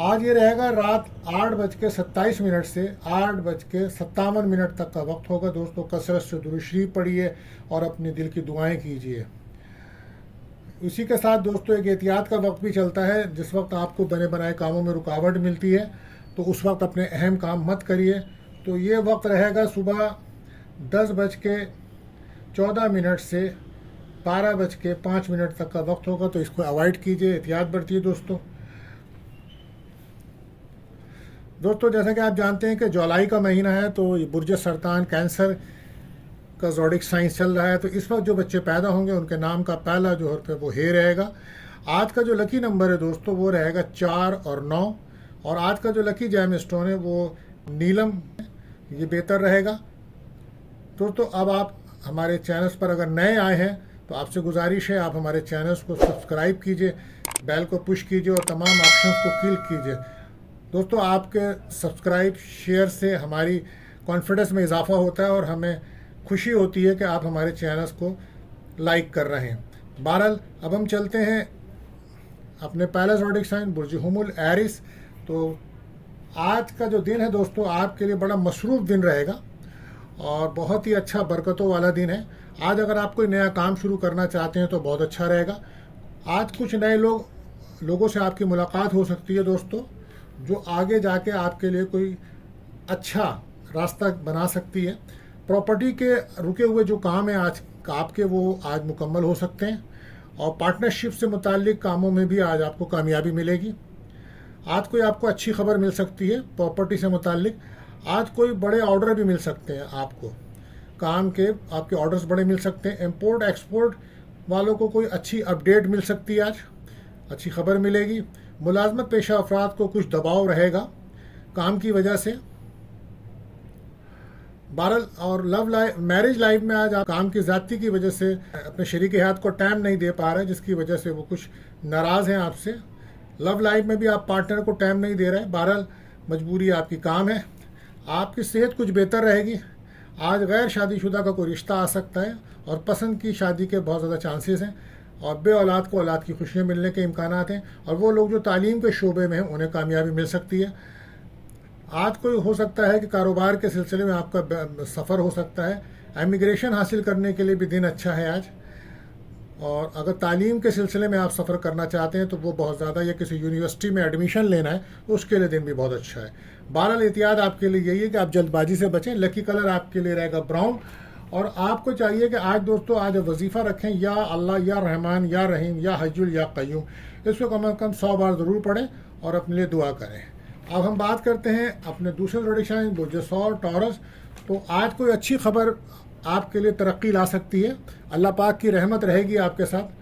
آج یہ رہے گا رات 8:27 سے 8:57 تک کا وقت ہوگا دوستوں. کثرت سے درود شریف پڑھیے اور اپنے دل کی دعائیں کیجیے. اسی کے ساتھ دوستوں ایک احتیاط کا وقت بھی چلتا ہے. جس وقت آپ کو بنے بنائے کاموں میں رکاوٹ ملتی ہے تو اس وقت اپنے اہم کام مت کریے. تو یہ وقت رہے گا صبح 10:14 سے 12:05 تک کا وقت ہوگا. تو اس کو اوائڈ کیجیے, احتیاط برتیے دوستوں. جیسا کہ آپ جانتے ہیں کہ جولائی کا مہینہ ہے تو یہ برج سرطان کینسر کا زوڈک سائنس چل رہا ہے. تو اس وقت جو بچے پیدا ہوں گے ان کے نام کا پہلا جو حرف ہے وہ ہے رہے گا. آج کا جو لکی نمبر ہے دوستوں وہ رہے گا 4 اور 9. اور آج کا جو لکی جیم اسٹون ہے وہ نیلم, یہ بہتر رہے گا. دوستوں اب آپ ہمارے چینلز پر اگر نئے آئے ہیں تو آپ سے گزارش ہے آپ ہمارے چینلز کو سبسکرائب کیجئے, بیل کو پش کیجئے اور تمام آپشنز کو کلک کیجئے. دوستوں آپ کے سبسکرائب شیئر سے ہماری کانفیڈنس میں اضافہ ہوتا ہے اور ہمیں خوشی ہوتی ہے کہ آپ ہمارے چینلز کو لائک کر رہے ہیں. بہرحال اب ہم چلتے ہیں اپنے پہلا زوڈک سائن برج حمل ایرس. تو آج کا جو دن ہے دوستوں آپ کے لیے بڑا مصروف دن رہے گا اور بہت ہی اچھا برکتوں والا دن ہے. آج اگر آپ کوئی نیا کام شروع کرنا چاہتے ہیں تو بہت اچھا رہے گا. آج کچھ نئے لوگوں سے آپ کی ملاقات ہو سکتی ہے دوستوں, جو آگے جا کے آپ کے لیے کوئی اچھا راستہ بنا سکتی ہے. پراپرٹی کے رکے ہوئے جو کام ہیں آج آپ کے وہ آج مکمل ہو سکتے ہیں. اور پارٹنرشپ سے متعلق کاموں میں بھی آج آپ کو کامیابی ملے گی. آج کوئی آپ کو اچھی خبر مل سکتی ہے پراپرٹی سے متعلق. آج کوئی بڑے آرڈر بھی مل سکتے ہیں آپ کو, کام کے آپ کے آرڈرز بڑے مل سکتے ہیں. امپورٹ ایکسپورٹ والوں کو کوئی اچھی اپڈیٹ مل سکتی ہے, آج اچھی خبر ملے گی. ملازمت پیشہ افراد کو کچھ دباؤ رہے گا کام کی وجہ سے. بہرحال اور میرج لائف میں آج آپ کام کی زیادتی کی وجہ سے اپنے شریک حیات کو ٹائم نہیں دے پا رہے, جس کی وجہ سے وہ کچھ ناراض ہیں آپ سے. لو لائف میں بھی آپ پارٹنر کو ٹائم نہیں دے رہے. بہرحال مجبوری آپ کی کام ہے. آپ کی صحت کچھ بہتر رہے گی. آج غیر شادی شدہ کا کوئی رشتہ آ سکتا ہے اور پسند کی شادی کے بہت زیادہ چانسز ہیں. اور بے اولاد کو اولاد کی خوشیاں ملنے کے امکانات ہیں. اور وہ لوگ جو تعلیم کے شعبے میں ہیں انہیں کامیابی مل سکتی ہے. آج کوئی ہو سکتا ہے کہ کاروبار کے سلسلے میں آپ کا سفر ہو سکتا ہے. امیگریشن حاصل کرنے کے لیے بھی دن اچھا ہے آج. اور اگر تعلیم کے سلسلے میں آپ سفر کرنا چاہتے ہیں تو وہ بہت زیادہ, یا کسی یونیورسٹی میں ایڈمیشن لینا ہے تو اس کے لیے دن بھی بہت اچھا ہے. بہرحال احتیاط آپ کے لیے یہی ہے کہ آپ جلد بازی سے بچیں. لکی کلر آپ کے لیے رہے گا براؤن. اور آپ کو چاہیے کہ آج دوستو آج وظیفہ رکھیں, یا اللہ یا رحمان یا رحیم یا حی یا قیوم. اس کو کم از کم 100 بار ضرور پڑھیں اور اپنے لیے دعا کریں. اب ہم بات کرتے ہیں اپنے دوسرے زوڈک سائن برج ثور ٹورس. تو آج کوئی اچھی خبر آپ کے لیے ترقی لا سکتی ہے. اللہ پاک کی رحمت رہے گی آپ کے ساتھ.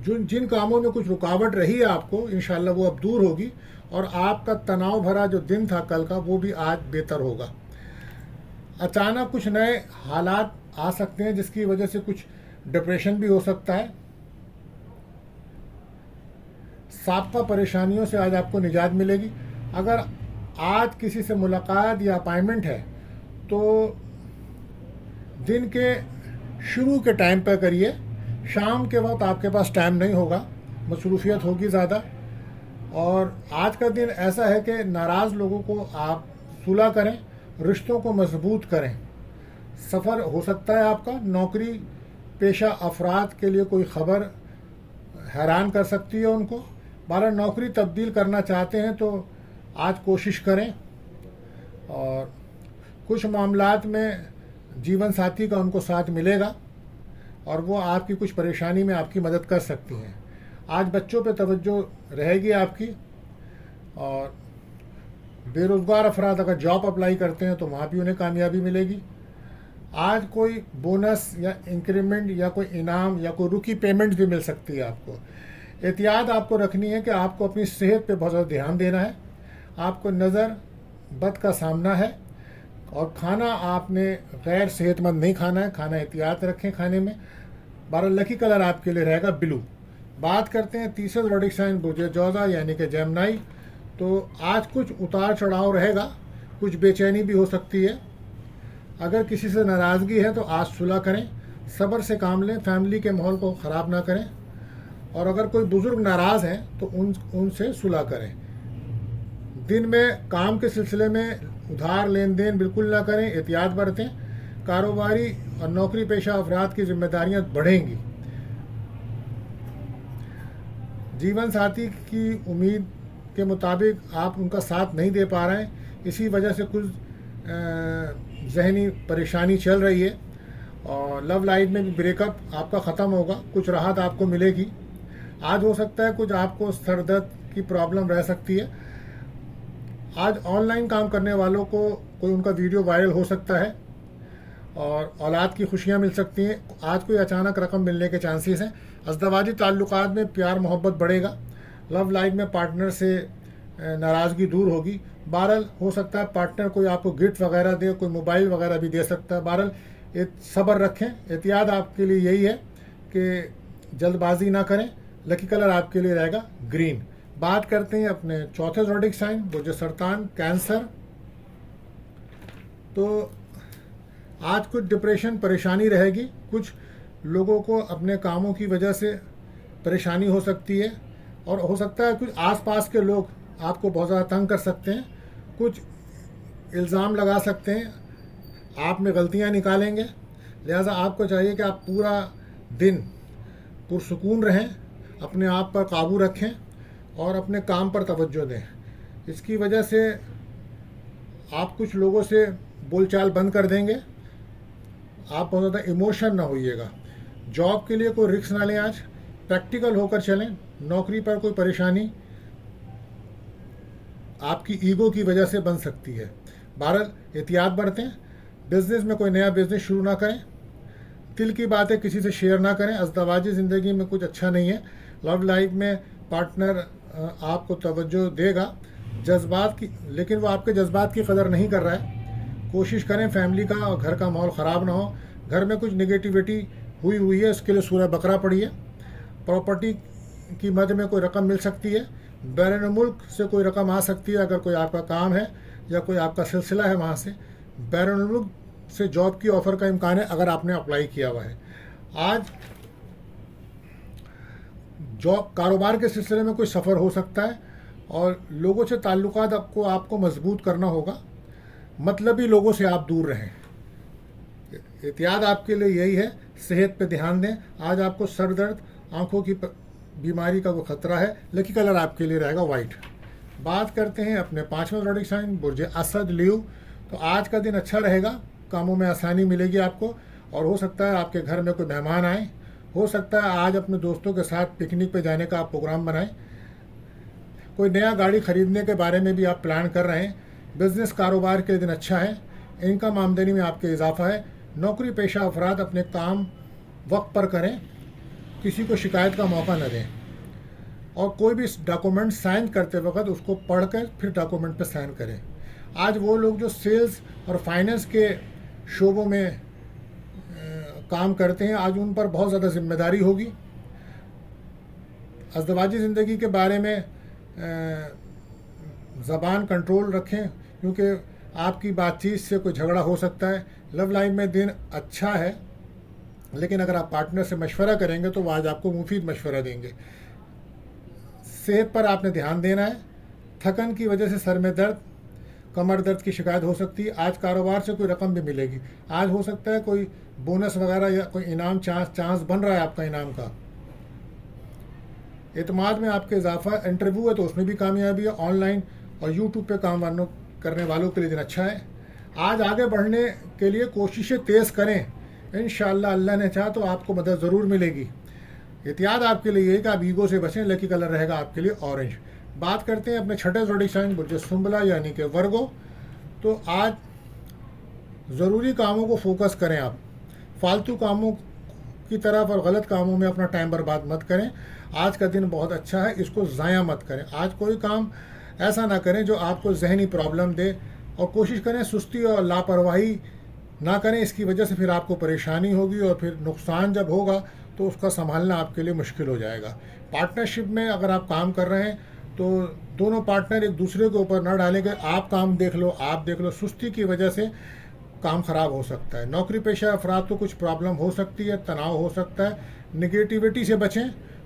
جن کاموں میں کچھ رکاوٹ رہی ہے آپ کو انشاءاللہ وہ اب دور ہوگی. اور آپ کا تناؤ بھرا جو دن تھا کل کا وہ بھی آج بہتر ہوگا. اچانک کچھ نئے حالات آ سکتے ہیں جس کی وجہ سے کچھ ڈپریشن بھی ہو سکتا ہے. سابقہ پریشانیوں سے آج آپ کو نجات ملے گی. اگر آج کسی سے ملاقات یا اپائنٹمنٹ ہے تو دن کے شروع کے ٹائم پہ کریے. شام کے وقت آپ کے پاس ٹائم نہیں ہوگا, مصروفیت ہوگی زیادہ. اور آج کا دن ایسا ہے کہ ناراض لوگوں کو آپ صلح کریں, رشتوں کو مضبوط کریں. سفر ہو سکتا ہے آپ کا. نوکری پیشہ افراد کے لیے کوئی خبر حیران کر سکتی ہے ان کو. بہرحال نوکری تبدیل کرنا چاہتے ہیں تو آج کوشش کریں. اور کچھ معاملات میں جیون ساتھی کا ان کو ساتھ ملے گا اور وہ آپ کی کچھ پریشانی میں آپ کی مدد کر سکتی ہیں. آج بچوں پہ توجہ رہے گی آپ کی. اور بے روزگار افراد اگر جاب اپلائی کرتے ہیں تو وہاں بھی انہیں کامیابی ملے گی. آج کوئی بونس یا انکریمنٹ یا کوئی انعام یا کوئی رکی پیمنٹ بھی مل سکتی ہے آپ کو. احتیاط آپ کو رکھنی ہے کہ آپ کو اپنی صحت پہ بہت زیادہ دھیان دینا ہے. آپ کو نظر بد کا سامنا ہے. اور کھانا آپ نے غیر صحت مند نہیں کھانا ہے. کھانا احتیاط رکھیں کھانے میں. بہرحال لکی کلر آپ کے لیے رہے گا بلو. بات کرتے ہیں تیسرے زوڈک سائن برج جوزا یعنی کہ جیمنائی. تو آج کچھ اتار چڑھاؤ رہے گا, کچھ بے چینی بھی ہو سکتی ہے. اگر کسی سے ناراضگی ہے تو آج صلح کریں, صبر سے کام لیں, فیملی کے ماحول کو خراب نہ کریں. اور اگر کوئی بزرگ ناراض ہیں تو ان سے صلح کریں. دن میں کام کے سلسلے میں ادھار لین دین بالکل نہ کریں، احتیاط برتیں. کاروباری اور نوکری پیشہ افراد کی ذمہ داریاں بڑھیں گی. جیون ساتھی کی امید کے مطابق آپ ان کا ساتھ نہیں دے پا رہے ہیں، اسی وجہ سے کچھ ذہنی پریشانی چل رہی ہے. اور لو لائف میں بھی بریک اپ آپ کا ختم ہوگا، کچھ راحت آپ کو ملے گی. آج ہو سکتا ہے کچھ آپ کو سر درد کی پرابلم رہ سکتی ہے. آج آن لائن کام کرنے والوں کو کوئی ان کا ویڈیو وائرل ہو سکتا ہے اور اولاد کی خوشیاں مل سکتی ہیں. آج کوئی اچانک رقم ملنے کے چانسز ہیں. ازدواجی تعلقات میں پیار محبت بڑھے گا. لو لائف میں پارٹنر سے ناراضگی دور ہوگی. بہرحال ہو سکتا ہے پارٹنر کوئی آپ کو گفٹ وغیرہ دے، کوئی موبائل وغیرہ بھی دے سکتا ہے. بہرحال صبر رکھیں. احتیاط آپ کے لیے یہی ہے کہ جلد بازی نہ کریں. لکی کلر آپ کے لیے رہے گا گرین. بات کرتے ہیں اپنے چوتھے زوڈک سائن برج سرطان کینسر. تو آج کچھ ڈپریشن پریشانی رہے گی. کچھ لوگوں کو اپنے کاموں کی وجہ سے پریشانی ہو سکتی ہے اور ہو سکتا ہے کچھ آس پاس کے لوگ آپ کو بہت زیادہ تنگ کر سکتے ہیں، کچھ الزام لگا سکتے ہیں، آپ میں غلطیاں نکالیں گے. لہٰذا آپ کو چاہیے کہ آپ پورا دن پرسکون رہیں، اپنے آپ پر قابو رکھیں اور اپنے کام پر توجہ دیں. اس کی وجہ سے آپ کچھ لوگوں سے بول چال بند کر دیں گے. آپ بہت زیادہ ایموشن نہ ہوئیے گا. جاب کے لیے کوئی رسک نہ لیں. آج پریکٹیکل ہو کر چلیں. نوکری پر کوئی پریشانی آپ کی ایگو کی وجہ سے بن سکتی ہے. بہرحال احتیاط برتیں. بزنس میں کوئی نیا بزنس شروع نہ کریں. دل کی باتیں کسی سے شیئر نہ کریں. ازدواجی زندگی میں کچھ اچھا نہیں ہے. لو لائف میں پارٹنر آپ کو توجہ دے گا جذبات کی، لیکن وہ آپ کے جذبات کی قدر نہیں کر رہا ہے. کوشش کریں فیملی کا اور گھر کا ماحول خراب نہ ہو. گھر میں کچھ نگیٹیوٹی ہوئی ہے، اس کے لیے سورہ بقرہ پڑھیے. پراپرٹی کی مد میں کوئی رقم مل سکتی ہے. بیرون ملک سے کوئی رقم آ سکتی ہے. اگر کوئی آپ کا کام ہے یا کوئی آپ کا سلسلہ ہے وہاں سے بیرون ملک سے جاب کی آفر کا امکان ہے اگر آپ نے اپلائی کیا ہوا ہے. آج جاب کاروبار کے سلسلے میں کوئی سفر ہو سکتا ہے اور لوگوں سے تعلقات آپ کو مضبوط کرنا ہوگا. مطلبی لوگوں سے آپ دور رہیں. احتیاط آپ کے لیے یہی ہے. صحت پہ دھیان دیں. آج آپ کو سر درد، آنکھوں کی بیماری کا کوئی خطرہ ہے. لکی کلر آپ کے لیے رہے گا وائٹ. بات کرتے ہیں اپنے پانچویں زوڈک سائن برج اسد لیو. تو آج کا دن اچھا رہے گا. کاموں میں آسانی ملے گی آپ کو اور ہو سکتا ہے آپ کے گھر میں کوئی مہمان آئیں. ہو سکتا ہے آج اپنے دوستوں کے ساتھ پکنک پہ جانے کا آپ پروگرام بنائیں. کوئی نیا گاڑی خریدنے کے بارے میں بھی آپ پلان کر رہے ہیں. بزنس کاروبار کے دن اچھا ہے. انکم آمدنی میں آپ کے اضافہ ہے. نوکری پیشہ افراد اپنے کام وقت پر کریں. کسی کو شکایت کا موقع نہ دیں اور کوئی بھی ڈاکومنٹ سائن کرتے وقت اس کو پڑھ کر پھر ڈاکومنٹ پہ سائن کریں. آج وہ لوگ جو سیلز اور فائننس کے شعبوں میں کام کرتے ہیں آج ان پر بہت زیادہ ذمہ داری ہوگی. ازدواجی زندگی کے بارے میں زبان کنٹرول رکھیں کیونکہ آپ کی بات چیت سے کوئی جھگڑا ہو سکتا ہے. لو لائف میں دن اچھا ہے لیکن اگر آپ پارٹنر سے مشورہ کریں گے تو وہ آج آپ کو مفید مشورہ دیں گے. صحت پر آپ نے دھیان دینا ہے. تھکن کی وجہ سے سر میں درد، کمر درد کی شکایت ہو سکتی ہے. آج کاروبار سے کوئی رقم بھی ملے گی. آج ہو سکتا ہے کوئی بونس وغیرہ یا کوئی انعام چانس بن رہا ہے آپ کا انعام کا. اعتماد میں آپ کے اضافہ. انٹرویو ہے تو اس میں بھی کامیابی ہے. آن لائن اور یوٹیوب پہ کام کرنے والوں کے لیے دن اچھا ہے. آج آگے بڑھنے کے لیے کوششیں تیز کریں. انشاءاللہ اللہ نے چاہا تو آپ کو مدد ضرور ملے گی. احتیاط آپ کے لیے یہی کہ آپ ایگو سے بچیں. لکی کلر رہے گا آپ کے لیے اورنج. بات کرتے ہیں اپنے چھٹے زوڈک سائن برج سنبلا یعنی کہ ورگو. تو آج ضروری کاموں کو فوکس کریں. آپ فالتو کاموں کی طرف اور غلط کاموں میں اپنا ٹائم برباد مت کریں. آج کا دن بہت اچھا ہے، اس کو ضائع مت کریں. آج کوئی کام ایسا نہ کریں جو آپ کو ذہنی پرابلم دے اور کوشش کریں سستی اور لاپرواہی نہ کریں. اس کی وجہ سے پھر آپ کو پریشانی ہوگی اور پھر نقصان جب ہوگا تو اس کا سنبھالنا آپ کے لیے مشکل ہو جائے گا. پارٹنرشپ میں اگر آپ کام کر رہے ہیں تو دونوں پارٹنر ایک دوسرے کے اوپر نہ ڈالیں کہ آپ کام دیکھ لو آپ دیکھ لو. سستی کی وجہ سے کام خراب ہو سکتا ہے. نوکری پیشہ افراد کو کچھ پرابلم ہو سکتی ہے، تناؤ ہو سکتا ہے. نگیٹیوٹی سے بچیں.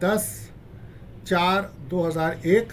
10/4/2001।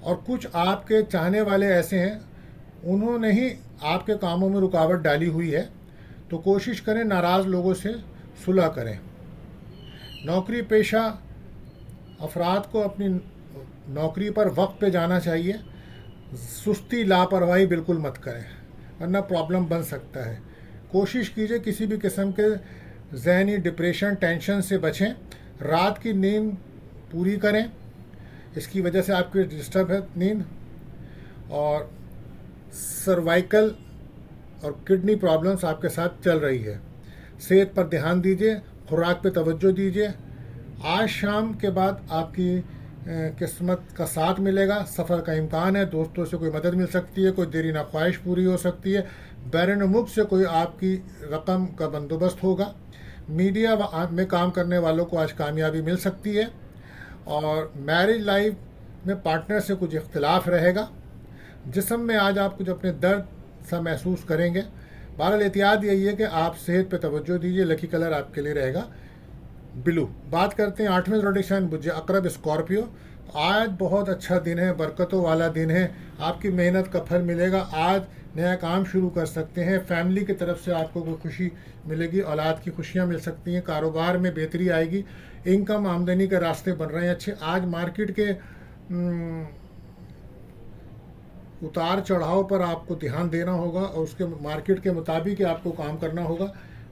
اور کچھ آپ کے چاہنے والے ایسے ہیں انہوں نے ہی آپ کے کاموں میں رکاوٹ ڈالی ہوئی ہے، تو کوشش کریں ناراض لوگوں سے صلح کریں۔ نوکری پیشہ افراد کو اپنی نوکری پر وقت پہ جانا چاہیے، سستی لاپرواہی بالکل مت کریں ورنہ پرابلم بن سکتا ہے۔ کوشش کیجئے کسی بھی قسم کے ذہنی ڈپریشن ٹینشن سے بچیں، رات کی نیند پوری کریں، اس کی وجہ سے آپ کی ڈسٹرب ہے نیند، اور سروائکل اور کڈنی پرابلمس آپ کے ساتھ چل رہی ہے۔ صحت پر دھیان دیجیے، خوراک پہ توجہ دیجیے۔ آج شام کے بعد آپ کی قسمت کا ساتھ ملے گا، سفر کا امکان ہے، دوستوں سے کوئی مدد مل سکتی ہے، کوئی دیرینہ خواہش پوری ہو سکتی ہے، بیرون ملک سے کوئی آپ کی رقم کا بندوبست ہوگا۔ میڈیا میں کام کرنے والوں کو آج کامیابی مل سکتی ہے، اور میرج لائف میں پارٹنر سے کچھ اختلاف رہے گا۔ جسم میں آج آپ کچھ اپنے درد سا محسوس کریں گے۔ بہرحال احتیاط یہی ہے کہ آپ صحت پہ توجہ دیجیے۔ لکی کلر آپ کے لیے رہے گا بلو۔ بات کرتے ہیں 8ویں زوڈک سائن برج عقرب اسکارپیو۔ آج بہت اچھا دن ہے، برکتوں والا دن ہے، آپ کی محنت کا پھل ملے گا۔ آج نیا کام شروع کر سکتے ہیں، فیملی کی طرف سے آپ کو کوئی خوشی ملے گی، اولاد کی خوشیاں مل سکتی ہیں، کاروبار میں بہتری آئے گی، انکم آمدنی کے راستے بن رہے ہیں اچھے۔ آج مارکیٹ کے اتار چڑھاؤ پر آپ کو دھیان دینا ہوگا اور اس کے مارکیٹ کے مطابق آپ کو کام کرنا ہوگا۔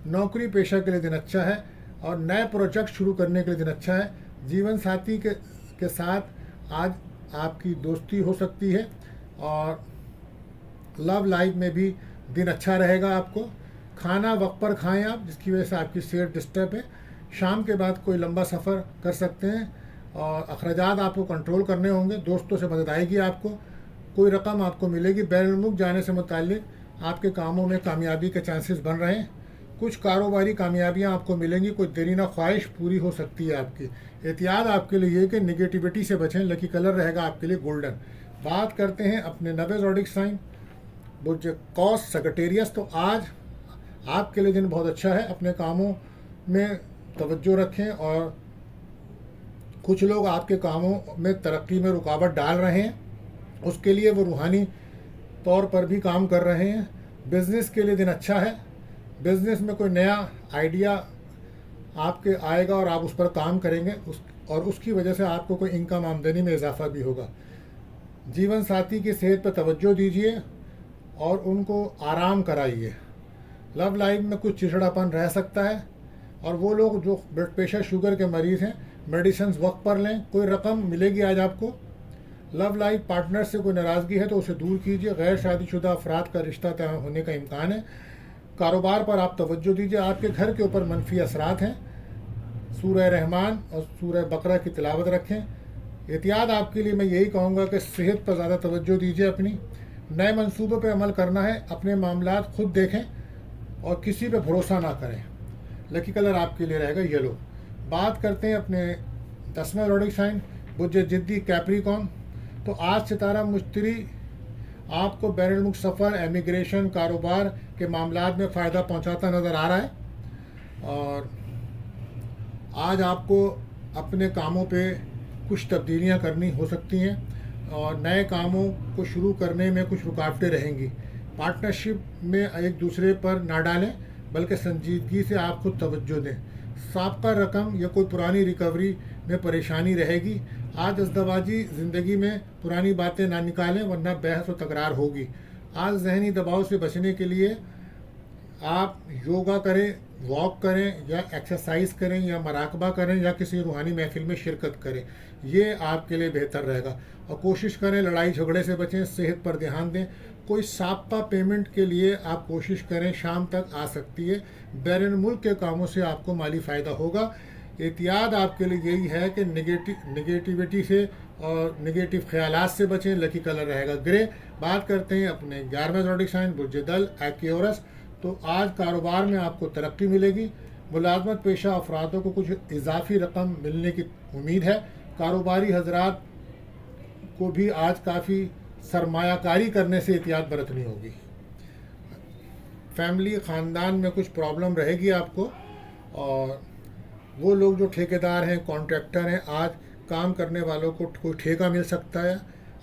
نوکری پیشہ کے لیے دن اچھا ہے اور نئے پروجیکٹ شروع کرنے کے لیے دن اچھا ہے۔ جیون ساتھی کے ساتھ آج آپ کی دوستی ہو سکتی ہے، اور لو لائف میں بھی دن اچھا رہے گا آپ کو۔ کھانا وقت پر کھائیں آپ، جس کی وجہ سے آپ کی صحت ڈسٹرب ہے۔ شام کے بعد کوئی لمبا سفر کر سکتے ہیں، اور اخراجات آپ کو کنٹرول کرنے ہوں گے۔ دوستوں سے مدد آئے گی آپ کو، کوئی رقم آپ کو ملے گی۔ بیرون ملک جانے سے متعلق آپ کے کاموں میں کامیابی کے چانسز بن رہے ہیں۔ کچھ کاروباری کامیابیاں آپ کو ملیں گی، کوئی دیرینہ خواہش پوری ہو سکتی ہے آپ کی۔ احتیاط آپ کے لیے یہ کہ نگیٹیوٹی سے بچیں۔ لکی کلر رہے گا آپ کے لیے گولڈن۔ بات کرتے ہیں اپنے 90 زوڈک سائن برج قوس سیگیٹیریس۔ تو آج آپ کے لیے دن بہت اچھا ہے، اپنے کاموں میں توجہ رکھیں، اور کچھ لوگ آپ کے کاموں میں ترقی میں رکاوٹ ڈال رہے ہیں، اس کے لیے وہ روحانی طور پر بھی کام کر رہے ہیں۔ بزنس کے لیے دن اچھا ہے، بزنس میں کوئی نیا آئیڈیا آپ کے آئے گا اور آپ اس پر کام کریں گے، اور اس کی وجہ سے آپ کو کوئی انکم آمدنی میں اضافہ بھی ہوگا۔ جیون ساتھی کی صحت پر توجہ دیجیے اور ان کو آرام کرائیے۔ لو لائف میں کچھ چڑچڑاپن رہ سکتا ہے، اور وہ لوگ جو بلڈ پریشر شوگر کے مریض ہیں میڈیسنز وقت پر لیں۔ کوئی رقم ملے گی آج آپ کو۔ لو لائف پارٹنر سے کوئی ناراضگی ہے تو اسے دور کیجیے۔ غیر شادی شدہ افراد کا رشتہ طے ہونے کا امکان ہے۔ کاروبار پر آپ توجہ دیجیے۔ آپ کے گھر کے اوپر منفی اثرات ہیں۔ سورہ رحمان اور سورہ بقرہ کی تلاوت رکھیں۔ احتیاط آپ کے لیے میں یہی کہوں گا کہ صحت پر زیادہ توجہ دیجیے اپنی۔ نئے منصوبوں پہ عمل کرنا ہے، اپنے معاملات خود دیکھیں اور کسی پہ بھروسہ نہ کریں۔ لکی کلر آپ کے لیے رہے گا یلو۔ بات کرتے ہیں اپنے 10ویں زوڈک سائن برج جدی کیپریکون۔ تو آج ستارہ مشتری آپ کو بیرون ملک سفر، امیگریشن، کاروبار کے معاملات میں فائدہ پہنچاتا نظر آ رہا ہے، اور آج آپ کو اپنے کاموں پہ کچھ تبدیلیاں کرنی ہو سکتی ہیں، اور نئے کاموں کو شروع کرنے میں کچھ رکاوٹیں رہیں گی۔ پارٹنرشپ میں ایک دوسرے پر نہ ڈالیں، بلکہ سنجیدگی سے آپ خود توجہ دیں۔ سابقہ رقم یا کوئی پرانی ریکوری میں پریشانی رہے گی۔ آج ازدواجی زندگی میں پرانی باتیں نہ نکالیں ورنہ بحث و تکرار ہوگی۔ آج ذہنی دباؤ سے بچنے کے لیے آپ یوگا کریں، واک کریں، یا ایکسرسائز کریں، یا مراقبہ کریں، یا کسی روحانی محفل میں شرکت کریں۔ یہ آپ کے لیے بہتر رہے گا، اور کوشش کریں لڑائی جھگڑے سے بچیں، صحت پر دھیان دیں۔ کوئی سابقہ پیمنٹ کے لیے آپ کوشش کریں، شام تک آ سکتی ہے۔ بیرون ملک کے کاموں سے آپ کو مالی فائدہ ہوگا۔ احتیاط آپ کے لیے یہی ہے کہ نگیٹیوٹی سے اور نگیٹو خیالات سے بچیں۔ لکی کلر رہے گا گرے۔ بات کرتے ہیں اپنے 11ویں زوڈک سائن برج دل ایکیورس۔ تو آج کاروبار میں آپ کو ترقی ملے گی۔ ملازمت پیشہ افرادوں کو کچھ اضافی رقم ملنے کی امید ہے۔ کاروباری حضرات کو بھی آج کافی سرمایہ کاری کرنے سے احتیاط برتنی ہوگی۔ فیملی خاندان میں کچھ پرابلم رہے گی آپ کو، اور وہ لوگ جو ٹھیکیدار ہیں، کانٹریکٹر ہیں، آج کام کرنے والوں کو کوئی ٹھیکہ مل سکتا ہے۔